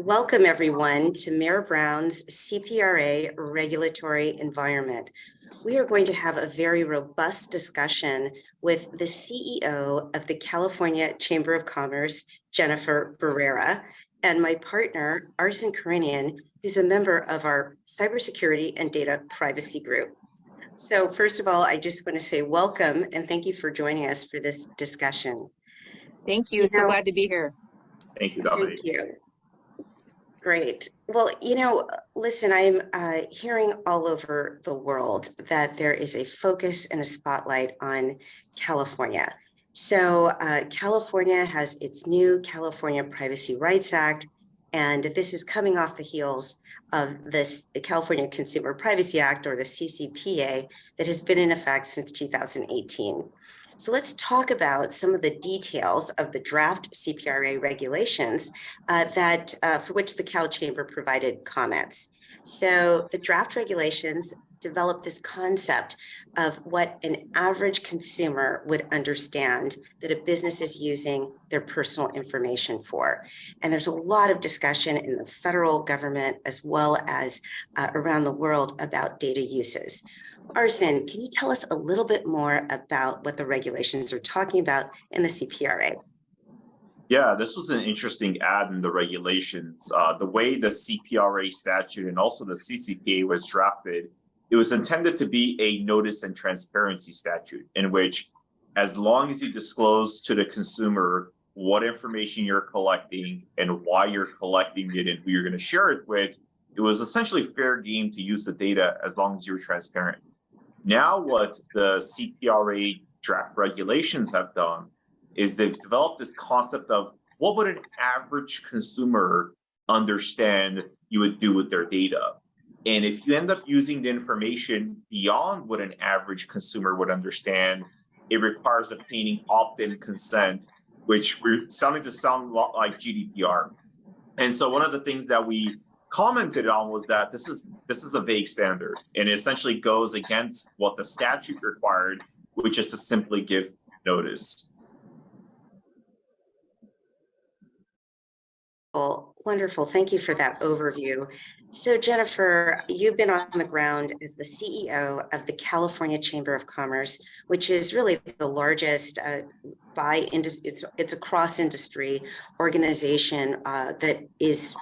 Welcome everyone to Mayor Brown's CPRA regulatory environment. We are going to have a very robust discussion with the CEO of the California Chamber of Commerce, Jennifer Barrera, and my partner, Arsen Karinian, who's a member of our cybersecurity and data privacy group. So first of all, I just want to say welcome and thank you for joining us for this discussion. Thank you. So glad to be here. Thank you, Dominique. Thank you. Great. Well, listen, I'm hearing all over the world that there is a focus and a spotlight on California. So California has its new California Privacy Rights Act, and this is coming off the heels of the California Consumer Privacy Act, or the CCPA, that has been in effect since 2018. So let's talk about some of the details of the draft CPRA regulations for which the CalChamber provided comments. So the draft regulations develop this concept of what an average consumer would understand that a business is using their personal information for. And there's a lot of discussion in the federal government as well as around the world about data uses. Arsen, can you tell us a little bit more about what the regulations are talking about in the CPRA? Yeah, this was an interesting add in the regulations. The way the CPRA statute and also the CCPA was drafted, it was intended to be a notice and transparency statute in which, as long as you disclose to the consumer what information you're collecting and why you're collecting it and who you're going to share it with, it was essentially fair game to use the data as long as you're transparent. Now what the CPRA draft regulations have done is they've developed this concept of what would an average consumer understand you would do with their data. And if you end up using the information beyond what an average consumer would understand, it requires obtaining opt-in consent, which we're starting to sound a lot like GDPR. And so one of the things that we commented on was that this is a vague standard, and it essentially goes against what the statute required, which is to simply give notice. Well, wonderful. Thank you for that overview. So Jennifer, you've been on the ground as the CEO of the California Chamber of Commerce, which is really the largest it's a cross-industry organization that is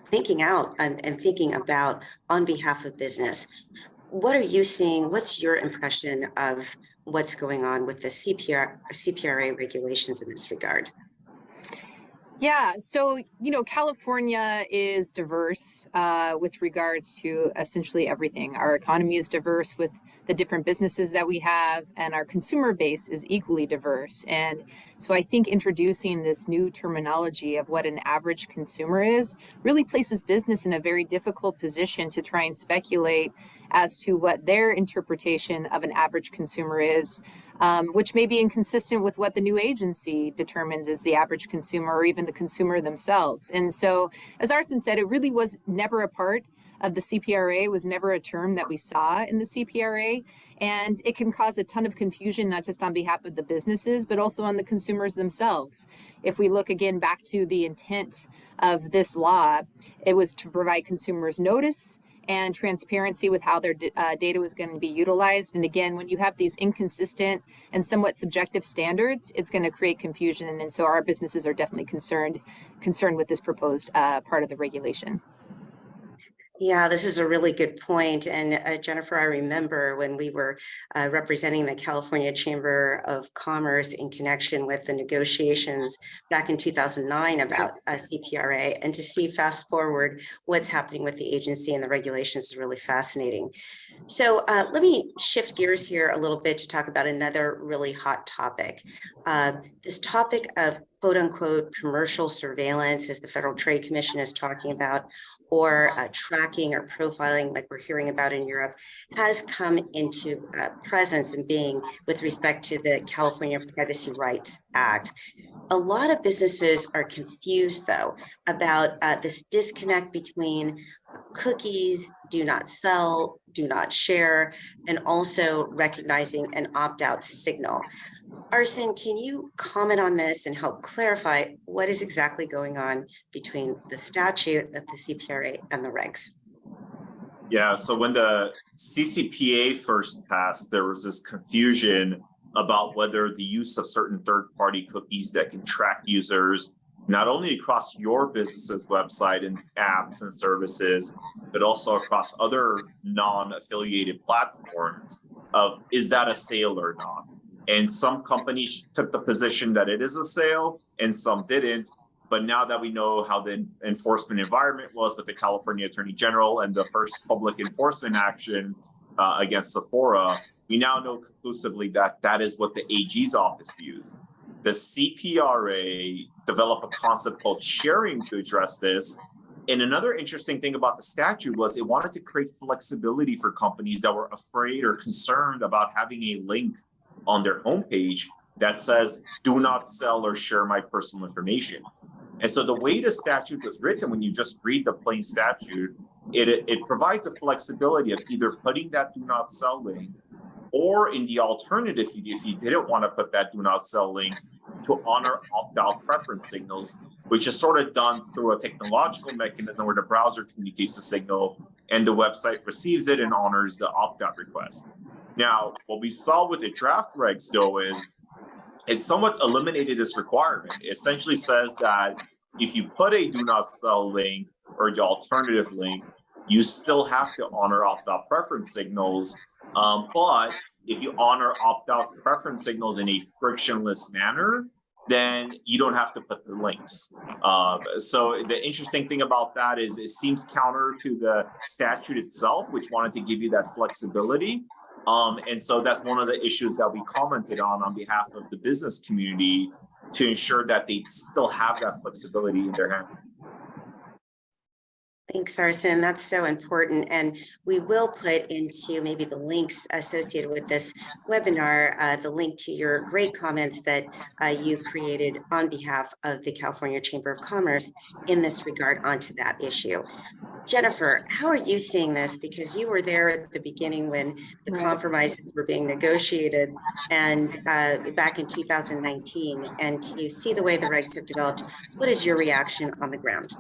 thinking out and thinking about on behalf of business. What are you seeing? What's your impression of what's going on with the CPRA regulations in this regard? Yeah, so, California is diverse with regards to essentially everything. Our economy is diverse with the different businesses that we have, and our consumer base is equally diverse. And so I think introducing this new terminology of what an average consumer is really places business in a very difficult position to try and speculate as to what their interpretation of an average consumer is, which may be inconsistent with what the new agency determines as the average consumer or even the consumer themselves. And so, as Arsen said, it really was never a part of the CPRA, was never a term that we saw in the CPRA. And it can cause a ton of confusion, not just on behalf of the businesses, but also on the consumers themselves. If we look again back to the intent of this law, it was to provide consumers notice and transparency with how their data was going to be utilized. And again, when you have these inconsistent and somewhat subjective standards, it's going to create confusion. And so our businesses are definitely concerned with this proposed part of the regulation. Yeah, this is a really good point. And Jennifer, I remember when we were representing the California Chamber of Commerce in connection with the negotiations back in 2009 about CPRA, and to see fast forward what's happening with the agency and the regulations is really fascinating. So let me shift gears here a little bit to talk about another really hot topic. This topic of quote unquote commercial surveillance, as the Federal Trade Commission is talking about, or tracking or profiling like we're hearing about in Europe, has come into presence and being with respect to the California Privacy Rights Act. A lot of businesses are confused, though, about this disconnect between cookies, do not sell, do not share, and also recognizing an opt-out signal. Arsen, can you comment on this and help clarify what is exactly going on between the statute of the CPRA and the regs? Yeah, so when the CCPA first passed, there was this confusion about whether the use of certain third-party cookies that can track users, not only across your business's website and apps and services, but also across other non-affiliated platforms, is that a sale or not? And some companies took the position that it is a sale and some didn't. But now that we know how the enforcement environment was with the California Attorney General and the first public enforcement action against Sephora, we now know conclusively that that is what the AG's office views. The CPRA developed a concept called sharing to address this. And another interesting thing about the statute was it wanted to create flexibility for companies that were afraid or concerned about having a link on their homepage that says, do not sell or share my personal information. And so the way the statute was written, when you just read the plain statute, it provides a flexibility of either putting that do not sell link, or in the alternative, if you didn't want to put that do not sell link, to honor opt-out preference signals, which is sort of done through a technological mechanism where the browser communicates the signal and the website receives it and honors the opt-out request. Now, what we saw with the draft regs, though, is it somewhat eliminated this requirement. It essentially says that if you put a do not sell link or the alternative link, you still have to honor opt-out preference signals. But if you honor opt-out preference signals in a frictionless manner, then you don't have to put the links. So the interesting thing about that is it seems counter to the statute itself, which wanted to give you that flexibility. And so that's one of the issues that we commented on behalf of the business community to ensure that they still have that flexibility in their hand. Thanks, Arsen. That's so important. And we will put into maybe the links associated with this webinar, the link to your great comments that you created on behalf of the California Chamber of Commerce in this regard onto that issue. Jennifer, how are you seeing this? Because you were there at the beginning when the compromises were being negotiated and back in 2019, and to see the way the regs have developed, what is your reaction on the ground?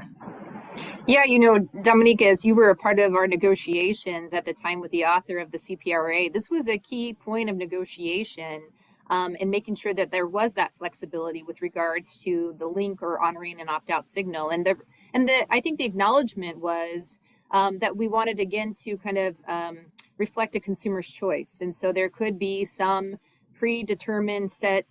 Yeah, you know, Dominique, as you were a part of our negotiations at the time with the author of the CPRA, this was a key point of negotiation and making sure that there was that flexibility with regards to the link or honoring an opt-out signal. And I think the acknowledgement was that we wanted again to kind of reflect a consumer's choice. And so there could be some predetermined set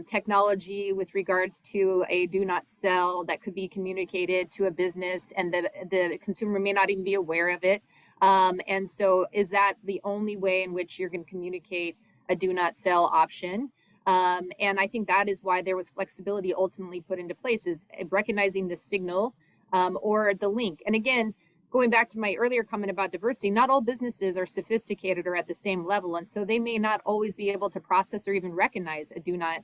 technology with regards to a do not sell that could be communicated to a business, and the consumer may not even be aware of it. And so is that the only way in which you're going to communicate a do not sell option? And I think that is why there was flexibility ultimately put into place, is recognizing the signal or the link. And again, going back to my earlier comment about diversity, not all businesses are sophisticated or at the same level. And so they may not always be able to process or even recognize a do not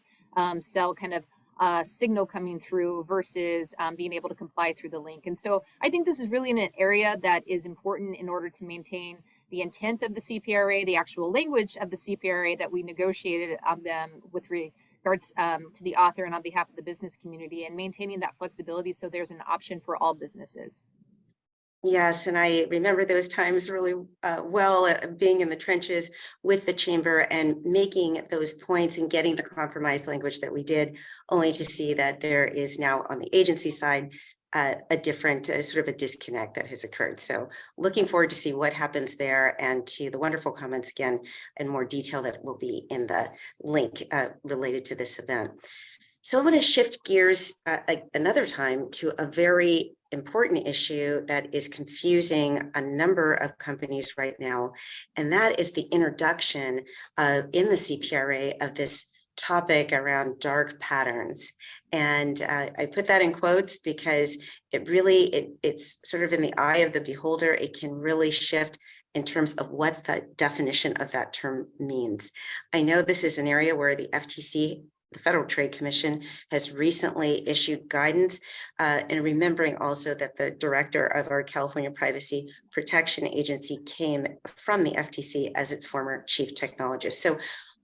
sell kind of signal coming through versus being able to comply through the link. And so I think this is really in an area that is important in order to maintain the intent of the CPRA, the actual language of the CPRA that we negotiated with regards to the author and on behalf of the business community, and maintaining that flexibility so there's an option for all businesses. Yes, and I remember those times really well, being in the trenches with the chamber and making those points and getting the compromise language that we did, only to see that there is now on the agency side a different sort of a disconnect that has occurred. So looking forward to see what happens there, and to the wonderful comments again in more detail that will be in the link related to this event. So I'm going to shift gears another time to a very important issue that is confusing a number of companies right now, and that is the introduction in the CPRA of this topic around dark patterns. And I put that in quotes because it really, it's sort of in the eye of the beholder. It can really shift in terms of what the definition of that term means. I know this is an area where the FTC the Federal Trade Commission has recently issued guidance, and remembering also that the director of our California Privacy Protection Agency came from the FTC as its former chief technologist. So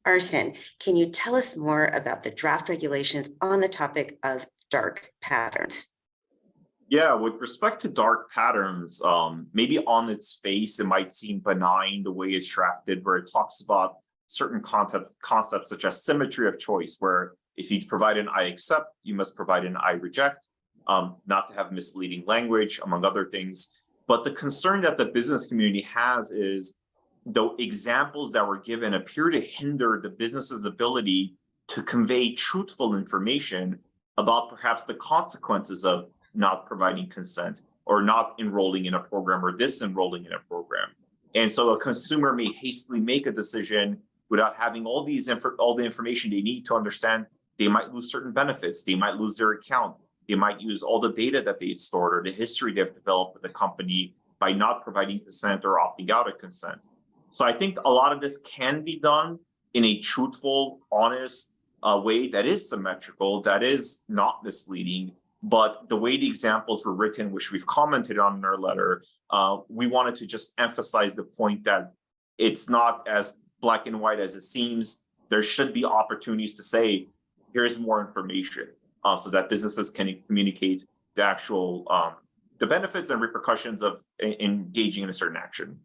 Arsen, can you tell us more about the draft regulations on the topic of dark patterns? Yeah, with respect to dark patterns, maybe on its face, it might seem benign the way it's drafted, where it talks about certain concepts such as symmetry of choice, where if you provide an I accept, you must provide an I reject, not to have misleading language, among other things. But the concern that the business community has is the examples that were given appear to hinder the business's ability to convey truthful information about perhaps the consequences of not providing consent or not enrolling in a program or disenrolling in a program. And so a consumer may hastily make a decision without having all the information they need to understand they might lose certain benefits, they might lose their account, they might use all the data that they stored or the history they've developed with the company by not providing consent or opting out of consent. So I think a lot of this can be done in a truthful, honest way that is symmetrical, that is not misleading. But the way the examples were written, which we've commented on in our letter, we wanted to just emphasize the point that it's not as black and white as it seems. There should be opportunities to say, here's more information, so that businesses can communicate the actual the benefits and repercussions of engaging in a certain action.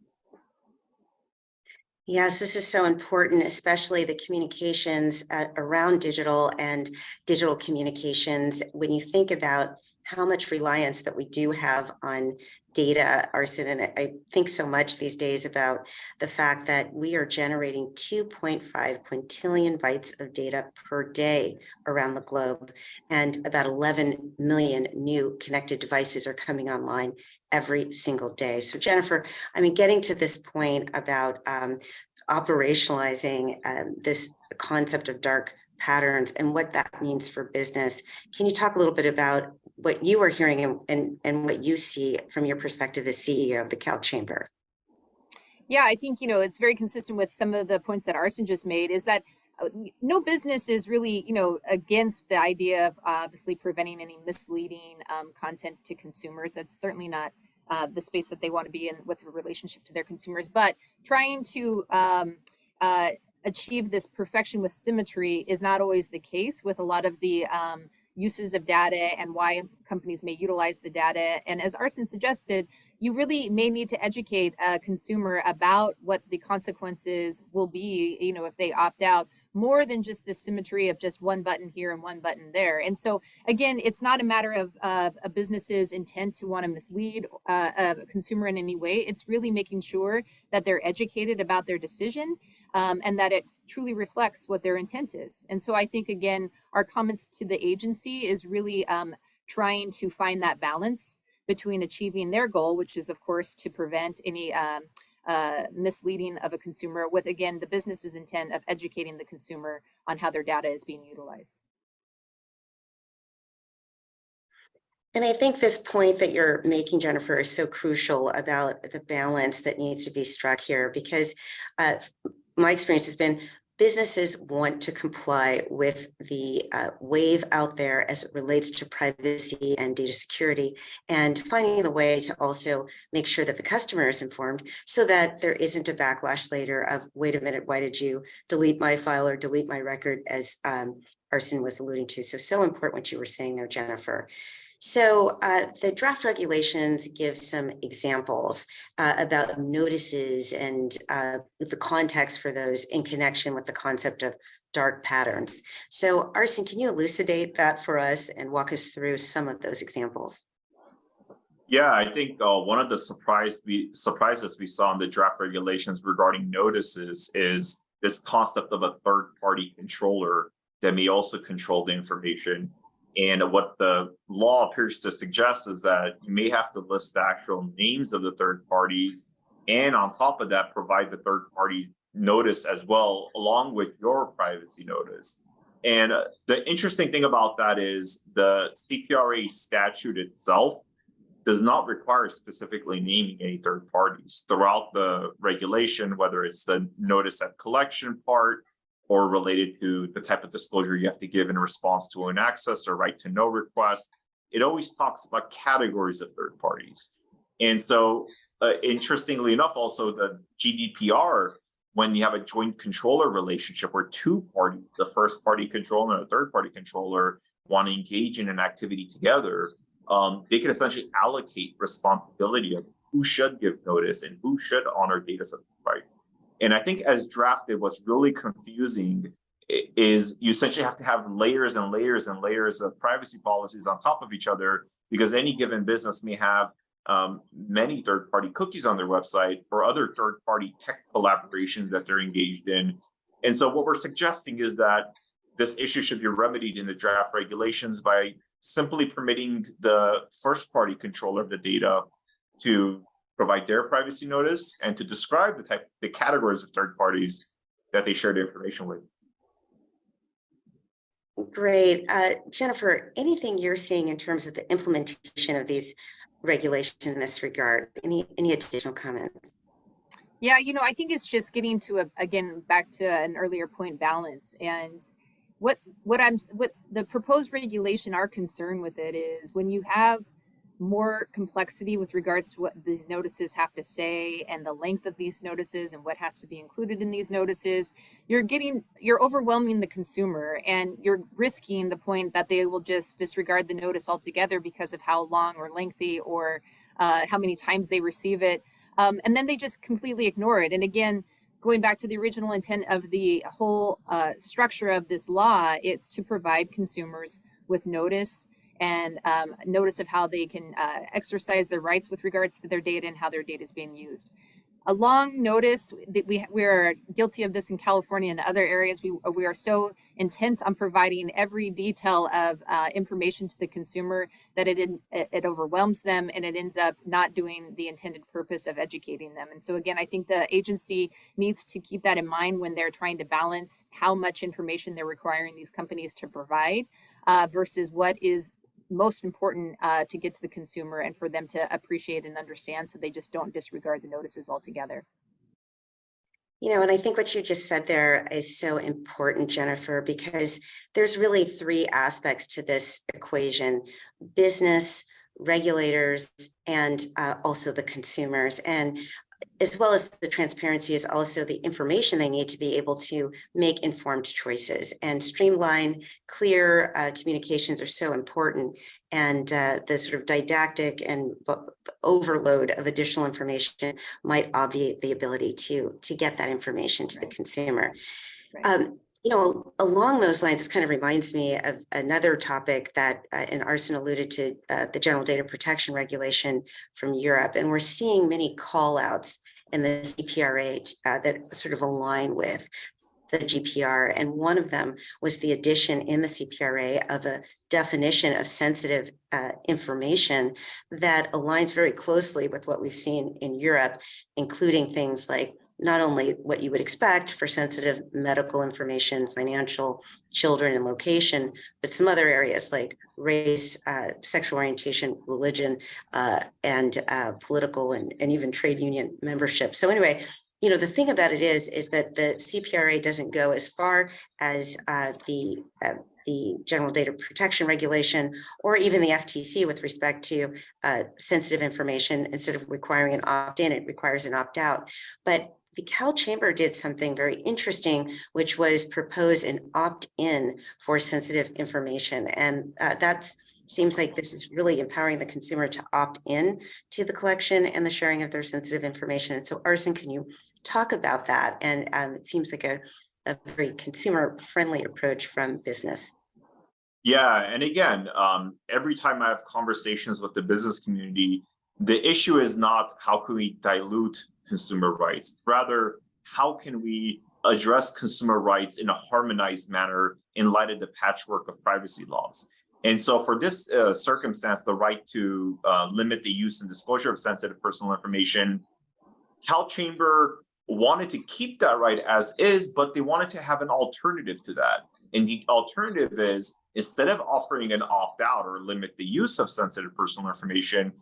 Yes, this is so important, especially the communications around digital and digital communications. When you think about how much reliance that we do have on data, Arsen, and I think so much these days about the fact that we are generating 2.5 quintillion bytes of data per day around the globe, and about 11 million new connected devices are coming online every single day. So Jennifer, I mean, getting to this point about operationalizing this concept of dark patterns and what that means for business, can you talk a little bit about what you are hearing and what you see from your perspective as CEO of the CalChamber? Yeah, I think, it's very consistent with some of the points that Arsen just made, is that no business is really, against the idea of obviously preventing any misleading content to consumers. That's certainly not the space that they want to be in with a relationship to their consumers. But trying to achieve this perfection with symmetry is not always the case with a lot of the uses of data and why companies may utilize the data. And as Arsen suggested, you really may need to educate a consumer about what the consequences will be, if they opt out, more than just the symmetry of just one button here and one button there. And so again, it's not a matter of a business's intent to want to mislead a consumer in any way. It's really making sure that they're educated about their decision, and that it truly reflects what their intent is. And so I think, again, our comments to the agency is really trying to find that balance between achieving their goal, which is, of course, to prevent any misleading of a consumer, with, again, the business's intent of educating the consumer on how their data is being utilized. And I think this point that you're making, Jennifer, is so crucial about the balance that needs to be struck here, because my experience has been businesses want to comply with the wave out there as it relates to privacy and data security, and finding the way to also make sure that the customer is informed so that there isn't a backlash later of, wait a minute, why did you delete my file or delete my record, as Arsen was alluding to. So important what you were saying there, Jennifer. So the draft regulations give some examples about notices and the context for those in connection with the concept of dark patterns. So Arsen, can you elucidate that for us and walk us through some of those examples? Yeah, I think one of the surprises we saw in the draft regulations regarding notices is this concept of a third-party controller that may also control the information. And what the law appears to suggest is that you may have to list the actual names of the third parties, and on top of that, provide the third party notice as well, along with your privacy notice. And the interesting thing about that is the CPRA statute itself does not require specifically naming any third parties. Throughout the regulation, whether it's the notice at collection part or related to the type of disclosure you have to give in response to an access or right to know request. It always talks about categories of third parties. And so interestingly enough, also the GDPR, when you have a joint controller relationship where two parties, the first party controller and a third party controller, want to engage in an activity together, they can essentially allocate responsibility of who should give notice and who should honor data subject rights. And I think as drafted, what's really confusing is you essentially have to have layers and layers and layers of privacy policies on top of each other, because any given business may have many third-party cookies on their website or other third-party tech collaborations that they're engaged in. And so what we're suggesting is that this issue should be remedied in the draft regulations by simply permitting the first-party controller of the data to provide their privacy notice and to describe the categories of third parties that they share the information with. Great. Jennifer, anything you're seeing in terms of the implementation of these regulations in this regard? Any additional comments? Yeah, I think it's just getting to again back to an earlier point, balance. And what the proposed regulation, our concern with it is when you have more complexity with regards to what these notices have to say and the length of these notices and what has to be included in these notices, you're overwhelming the consumer, and you're risking the point that they will just disregard the notice altogether because of how long or lengthy or how many times they receive it. And then they just completely ignore it. And again, going back to the original intent of the whole structure of this law, it's to provide consumers with notice and notice of how they can exercise their rights with regards to their data and how their data is being used. A long notice, we are guilty of this in California and other areas. We are so intent on providing every detail of information to the consumer that it overwhelms them, and it ends up not doing the intended purpose of educating them. And so again, I think the agency needs to keep that in mind when they're trying to balance how much information they're requiring these companies to provide versus what is most important to get to the consumer and for them to appreciate and understand, so they just don't disregard the notices altogether. And I think what you just said there is so important, Jennifer, because there's really three aspects to this equation: business, regulators, and also the consumers. And as well as the transparency is also the information they need to be able to make informed choices. And streamlined, clear communications are so important. And the sort of didactic and overload of additional information might obviate the ability to get that information to the consumer. Right. Along those lines, this kind of reminds me of another topic that, and Arsen alluded to, the General Data Protection Regulation from Europe. And we're seeing many call outs in the CPRA that sort of align with the GDPR. And one of them was the addition in the CPRA of a definition of sensitive information that aligns very closely with what we've seen in Europe, including things like not only what you would expect for sensitive medical information, financial, children, and location, but some other areas like race, sexual orientation, religion, and political and even trade union membership. So anyway, the thing about it is that the CPRA doesn't go as far as the General Data Protection Regulation or even the FTC with respect to sensitive information. Instead of requiring an opt-in, it requires an opt-out. But the CalChamber did something very interesting, which was propose an opt-in for sensitive information. And that seems like this is really empowering the consumer to opt in to the collection and the sharing of their sensitive information. And so Arsen, can you talk about that? And it seems like a very consumer-friendly approach from business. Yeah, and again, every time I have conversations with the business community, the issue is not how can we dilute consumer rights, rather how can we address consumer rights in a harmonized manner in light of the patchwork of privacy laws. And so for this circumstance, the right to limit the use and disclosure of sensitive personal information, CalChamber wanted to keep that right as is, but they wanted to have an alternative to that. And the alternative is, instead of offering an opt-out or limit the use of sensitive personal information,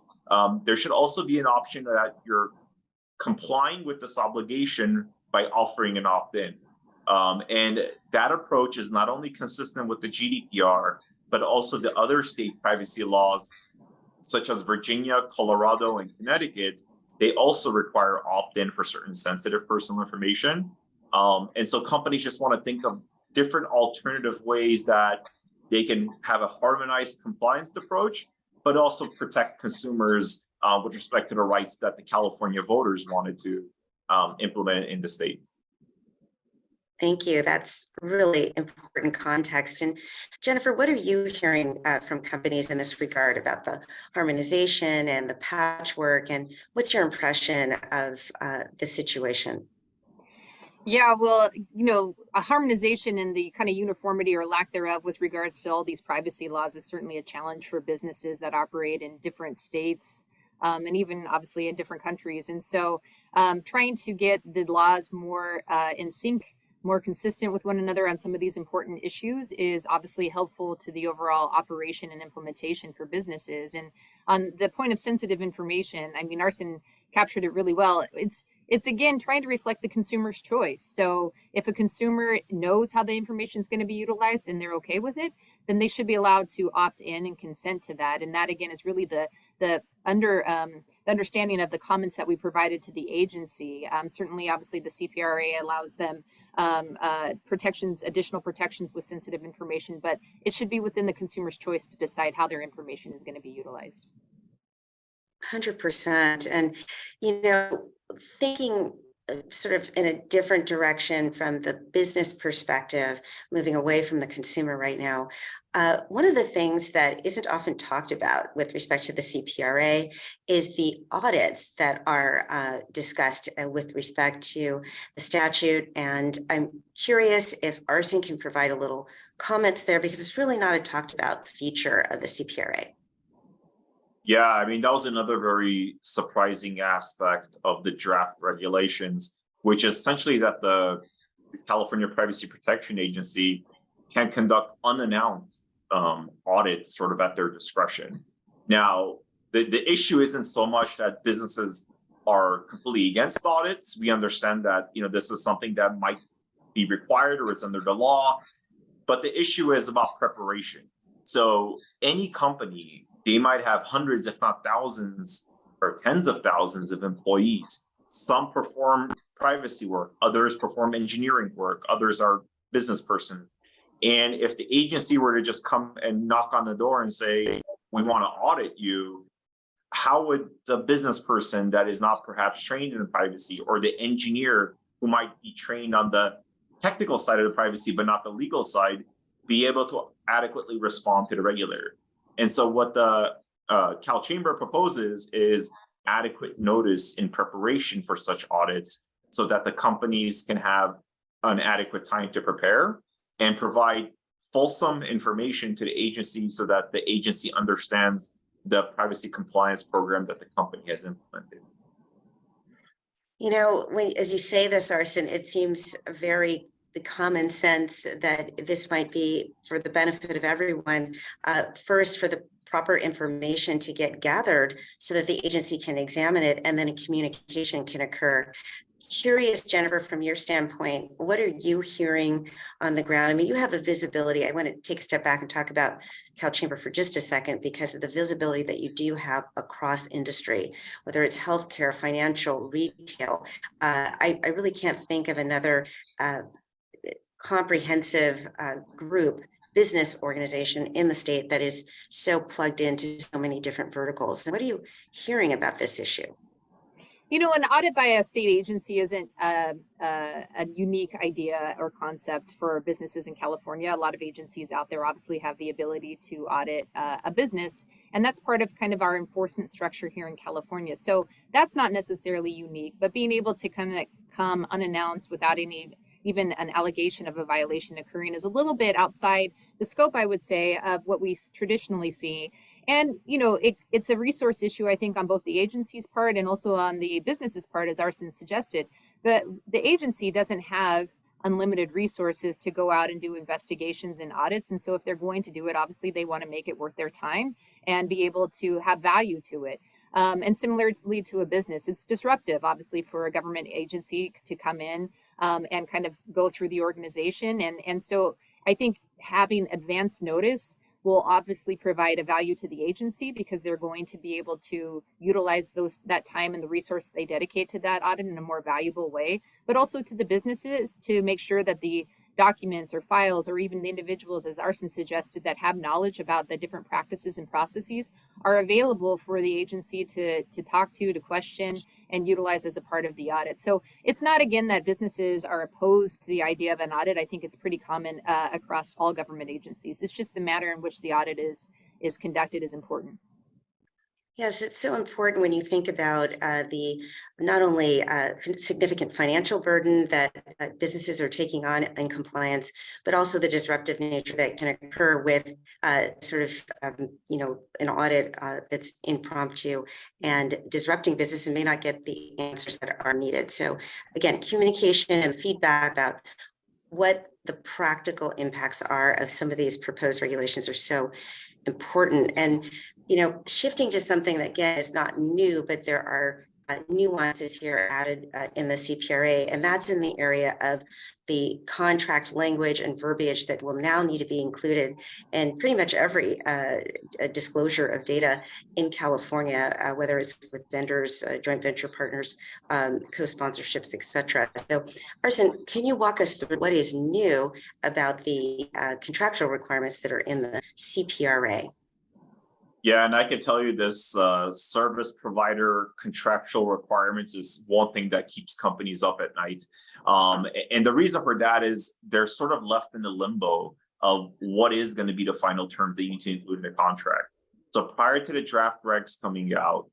there should also be an option that you're complying with this obligation by offering an opt-in. And that approach is not only consistent with the GDPR, but also the other state privacy laws, such as Virginia, Colorado, and Connecticut. They also require opt-in for certain sensitive personal information. And so companies just want to think of different alternative ways that they can have a harmonized compliance approach, but also protect consumers with respect to the rights that the California voters wanted to implement in the state. Thank you. That's really important context. And Jennifer, what are you hearing from companies in this regard about the harmonization and the patchwork? And what's your impression of the situation? Yeah, well, a harmonization and the kind of uniformity or lack thereof with regards to all these privacy laws is certainly a challenge for businesses that operate in different states, and even obviously in different countries. And so trying to get the laws more in sync, more consistent with one another on some of these important issues is obviously helpful to the overall operation and implementation for businesses. And on the point of sensitive information, I mean, Arsen captured it really well. It's again trying to reflect the consumer's choice. So if a consumer knows how the information is going to be utilized and they're okay with it, then they should be allowed to opt in and consent to that. And that again is really the understanding of the comments that we provided to the agency. Certainly, obviously, the CPRA allows them additional protections with sensitive information, but it should be within the consumer's choice to decide how their information is going to be utilized. 100%. And, thinking sort of in a different direction from the business perspective, moving away from the consumer right now, one of the things that isn't often talked about with respect to the CPRA is the audits that are discussed with respect to the statute. And I'm curious if Arsen can provide a little comments there, because it's really not a talked about feature of the CPRA. Yeah, I mean, that was another very surprising aspect of the draft regulations, which is essentially that the California Privacy Protection Agency can conduct unannounced audits sort of at their discretion. Now, the issue isn't so much that businesses are completely against audits. We understand that, this is something that might be required or is under the law, but the issue is about preparation. So any company, they might have hundreds, if not thousands, or tens of thousands of employees. Some perform privacy work, others perform engineering work, others are business persons. And if the agency were to just come and knock on the door and say, we want to audit you, how would the business person that is not perhaps trained in privacy, or the engineer who might be trained on the technical side of the privacy, but not the legal side, be able to adequately respond to the regulator? And so what the CalChamber proposes is adequate notice in preparation for such audits so that the companies can have an adequate time to prepare and provide fulsome information to the agency so that the agency understands the privacy compliance program that the company has implemented. As you say this, Arsen, it seems very the common sense that this might be for the benefit of everyone. First, for the proper information to get gathered so that the agency can examine it and then a communication can occur. Curious, Jennifer, from your standpoint, what are you hearing on the ground? I mean, you have a visibility. I want to take a step back and talk about CalChamber for just a second because of the visibility that you do have across industry, whether it's healthcare, financial, retail. I really can't think of another comprehensive business organization in the state that is so plugged into so many different verticals. And what are you hearing about this issue? An audit by a state agency isn't a unique idea or concept for businesses in California. A lot of agencies out there obviously have the ability to audit a business, and that's part of kind of our enforcement structure here in California. So that's not necessarily unique, but being able to kind of come unannounced without even an allegation of a violation occurring is a little bit outside the scope, I would say, of what we traditionally see. And, it's a resource issue, I think, on both the agency's part and also on the business's part, as Arsen suggested. The agency doesn't have unlimited resources to go out and do investigations and audits. And so if they're going to do it, obviously they want to make it worth their time and be able to have value to it. And similarly to a business, it's disruptive, obviously, for a government agency to come in and kind of go through the organization. And so I think having advance notice will obviously provide a value to the agency, because they're going to be able to utilize that time and the resource they dedicate to that audit in a more valuable way, but also to the businesses to make sure that the documents or files, or even the individuals, as Arsen suggested, that have knowledge about the different practices and processes are available for the agency to talk to question, and utilize as a part of the audit. So it's not, again, that businesses are opposed to the idea of an audit. I think it's pretty common across all government agencies. It's just the manner in which the audit is conducted is important. Yes, it's so important when you think about the not only significant financial burden that businesses are taking on in compliance, but also the disruptive nature that can occur with an audit that's impromptu and disrupting business and may not get the answers that are needed. So again, communication and feedback about what the practical impacts are of some of these proposed regulations are so important. And shifting to something that, again, is not new, but there are nuances here added in the CPRA, and that's in the area of the contract language and verbiage that will now need to be included in pretty much every disclosure of data in California, whether it's with vendors, joint venture partners, co-sponsorships, etc. So, Arsen, can you walk us through what is new about the contractual requirements that are in the CPRA? Yeah, and I can tell you this, service provider contractual requirements is one thing that keeps companies up at night. And the reason for that is they're sort of left in the limbo of what is going to be the final term that you need to include in the contract. So prior to the draft regs coming out,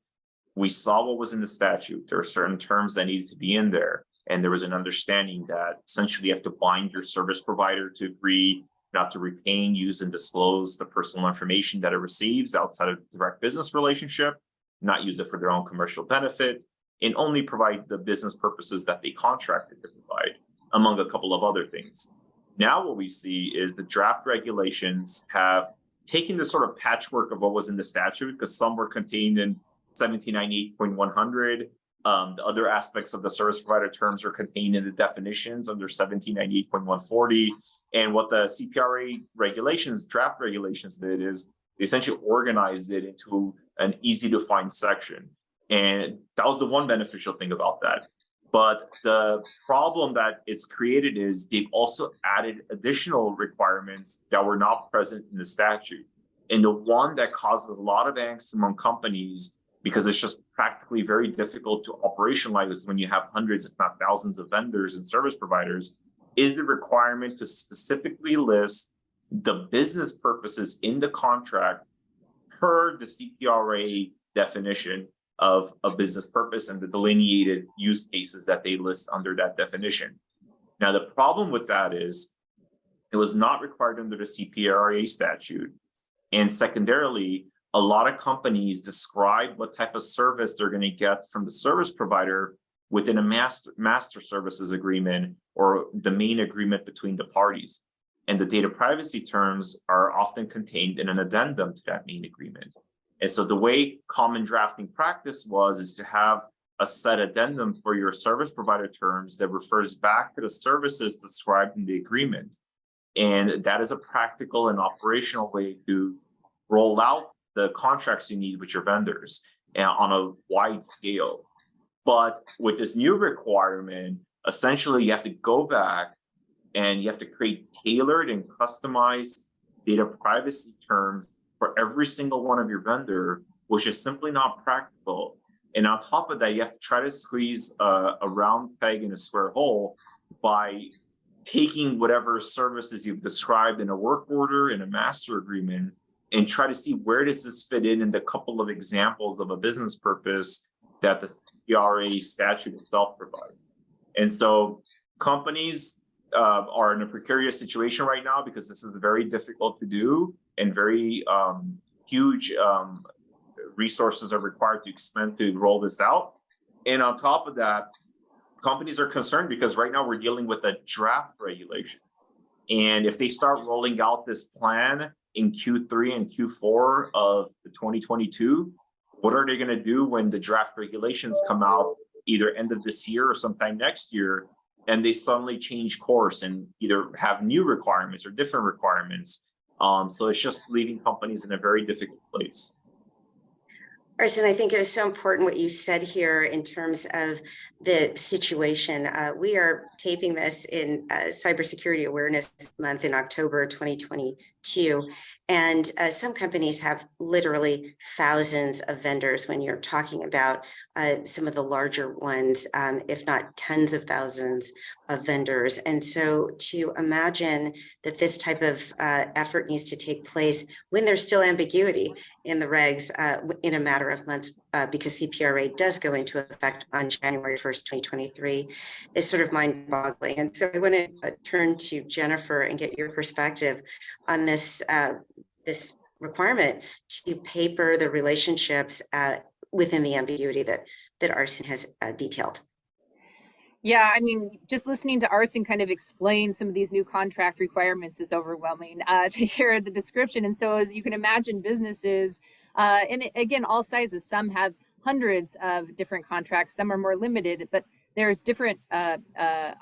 we saw what was in the statute. There are certain terms that needed to be in there. And there was an understanding that essentially you have to bind your service provider to agree not to retain, use, and disclose the personal information that it receives outside of the direct business relationship, not use it for their own commercial benefit, and only provide the business purposes that they contracted to provide, among a couple of other things. Now what we see is the draft regulations have taken the sort of patchwork of what was in the statute, because some were contained in 1798.100. The other aspects of the service provider terms are contained in the definitions under 1798.140. And what the CPRA regulations, draft regulations did is they essentially organized it into an easy to find section. And that was the one beneficial thing about that. But the problem that it's created is they've also added additional requirements that were not present in the statute. And the one that causes a lot of angst among companies, because it's just practically very difficult to operationalize when you have hundreds, if not thousands, of vendors and service providers, is the requirement to specifically list the business purposes in the contract per the CPRA definition of a business purpose and the delineated use cases that they list under that definition. Now, the problem with that is it was not required under the CPRA statute. And secondarily, a lot of companies describe what type of service they're going to get from the service provider within a master services agreement or the main agreement between the parties. And the data privacy terms are often contained in an addendum to that main agreement. And so the way common drafting practice is to have a set addendum for your service provider terms that refers back to the services described in the agreement. And that is a practical and operational way to roll out the contracts you need with your vendors on a wide scale. But with this new requirement, essentially you have to go back and you have to create tailored and customized data privacy terms for every single one of your vendor, which is simply not practical. And on top of that, you have to try to squeeze a round peg in a square hole by taking whatever services you've described in a work order, in a master agreement, and try to see where does this fit in the couple of examples of a business purpose that the CPRA statute itself provides. And so companies are in a precarious situation right now because this is very difficult to do and very huge resources are required to expend to roll this out. And on top of that, companies are concerned because right now we're dealing with a draft regulation. And if they start rolling out this plan in Q3 and Q4 of 2022, what are they going to do when the draft regulations come out either end of this year or sometime next year? and they suddenly change course and either have new requirements or different requirements. So it's just leaving companies in a very difficult place. Arsen, I think it was so important what you said here in terms of the situation. We are taping this in Cybersecurity Awareness Month in October 2022. And some companies have literally thousands of vendors when you're talking about some of the larger ones, if not tens of thousands of vendors. And so to imagine that this type of effort needs to take place when there's still ambiguity in the regs in a matter of months, because CPRA does go into effect on January 1st, 2023, is sort of mind-boggling. And so I want to turn to Jennifer and get your perspective on this this requirement to paper the relationships within the ambiguity that Arsen has detailed. Yeah, I mean, just listening to Arsen kind of explain some of these new contract requirements is overwhelming to hear the description. And so, as you can imagine, businesses, and again, all sizes, some have hundreds of different contracts, some are more limited, but there's different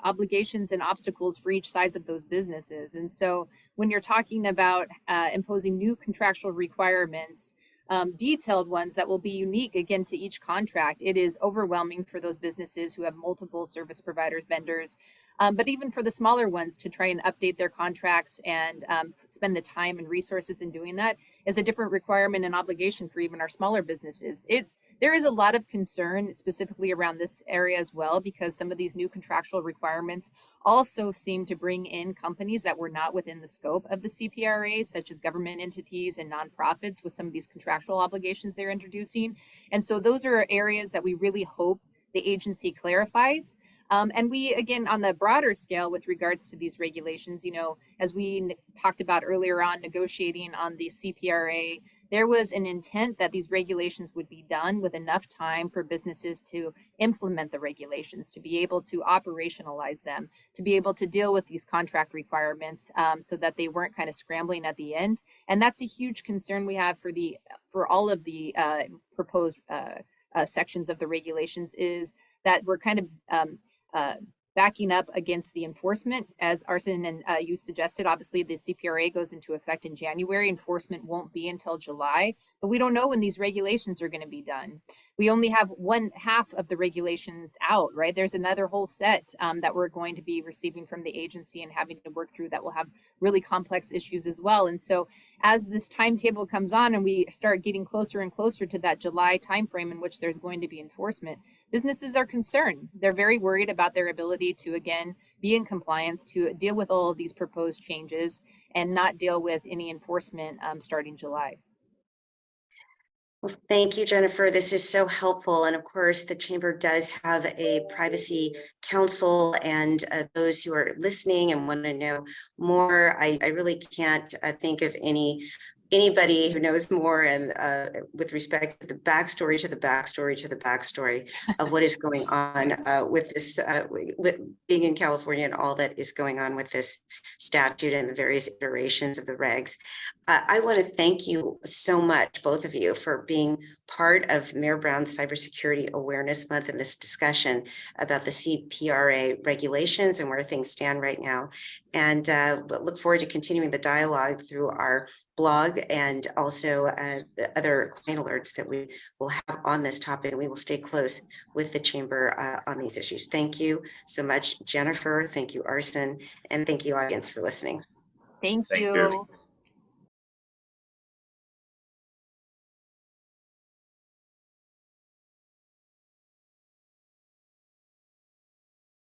obligations and obstacles for each size of those businesses. And so, when you're talking about imposing new contractual requirements, detailed ones that will be unique again to each contract, it is overwhelming for those businesses who have multiple service providers, vendors, but even for the smaller ones to try and update their contracts and spend the time and resources in doing that is a different requirement and obligation for even our smaller businesses. There is a lot of concern specifically around this area as well, because some of these new contractual requirements also seem to bring in companies that were not within the scope of the CPRA, such as government entities and nonprofits with some of these contractual obligations they're introducing. And so those are areas that we really hope the agency clarifies. And we, again, on the broader scale with regards to these regulations, you know, as we talked about earlier on negotiating on the CPRA, there was an intent that these regulations would be done with enough time for businesses to implement the regulations, to be able to operationalize them, to be able to deal with these contract requirements so that they weren't kind of scrambling at the end. And that's a huge concern we have for all of the proposed sections of the regulations, is that we're kind of backing up against the enforcement. As Arsen and you suggested, obviously the CPRA goes into effect in January. Enforcement won't be until July, but we don't know when these regulations are going to be done. We only have one half of the regulations out, right? There's another whole set that we're going to be receiving from the agency and having to work through that will have really complex issues as well. And so as this timetable comes on and we start getting closer and closer to that July timeframe in which there's going to be enforcement, businesses are concerned. They're very worried about their ability to, again, be in compliance, to deal with all of these proposed changes and not deal with any enforcement starting July. Well, thank you, Jennifer. This is so helpful. And of course, the Chamber does have a privacy council, and those who are listening and want to know more, I really can't think of anybody who knows more, and with respect to the backstory to the backstory to the backstory of what is going on with this, with being in California and all that is going on with this statute and the various iterations of the regs. I want to thank you so much, both of you, for being part of Mayor Brown's Cybersecurity Awareness Month and this discussion about the CPRA regulations and where things stand right now. And look forward to continuing the dialogue through our blog and also the other client alerts that we will have on this topic. And we will stay close with the Chamber on these issues. Thank you so much, Jennifer. Thank you, Arsen. And thank you, audience, for listening. Thank you. Thank you.